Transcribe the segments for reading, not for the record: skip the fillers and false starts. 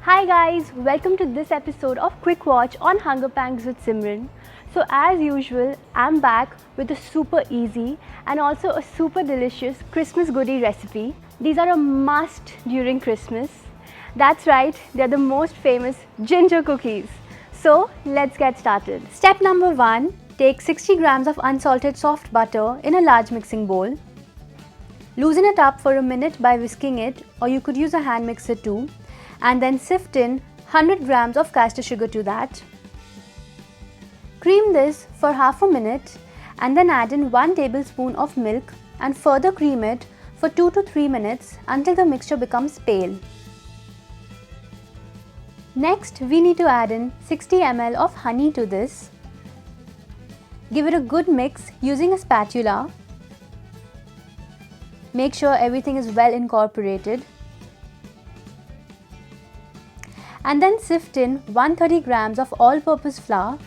Hi guys, welcome to this episode of Quick Watch on Hunger Pangs with Simran. So as usual, I'm back with a super easy and also a super delicious Christmas goodie recipe. These are a must during Christmas. That's right, they're the most famous ginger cookies. So let's get started. Step number 1, take 60 grams of unsalted soft butter in a large mixing bowl. Loosen it up for a minute by whisking it, or you could use a hand mixer too. And then sift in 100 grams of castor sugar to that. Cream this for half a minute and then add in 1 tablespoon of milk and further cream it for 2 to 3 minutes until the mixture becomes pale. Next, we need to add in 60 ml of honey to this. Give it a good mix using a spatula. Make sure everything is well incorporated. And then sift in 130 grams of all-purpose flour,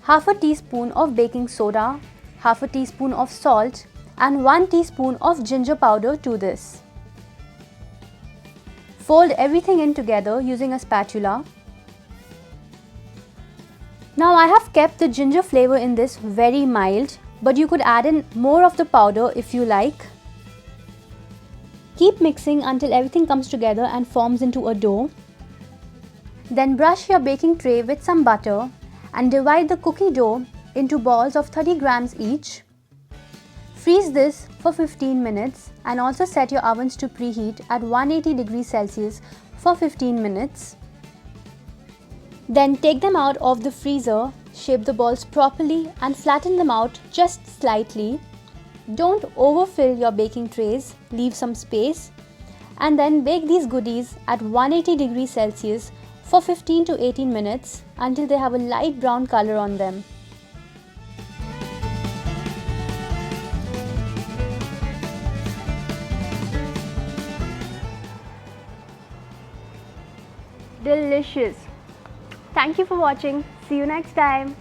half a teaspoon of baking soda, half a teaspoon of salt and 1 teaspoon of ginger powder to this. Fold everything in together using a spatula. Now I have kept the ginger flavor in this very mild, but you could add in more of the powder if you like. Keep mixing until everything comes together and forms into a dough. Then brush your baking tray with some butter and divide the cookie dough into balls of 30 grams each. Freeze this for 15 minutes and also set your ovens to preheat at 180 degrees Celsius for 15 minutes. Then take them out of the freezer, shape the balls properly and flatten them out just slightly. Don't overfill your baking trays, leave some space, and then bake these goodies at 180 degrees Celsius for 15 to 18 minutes until they have a light brown color on them. Delicious! Thank you for watching. See you next time.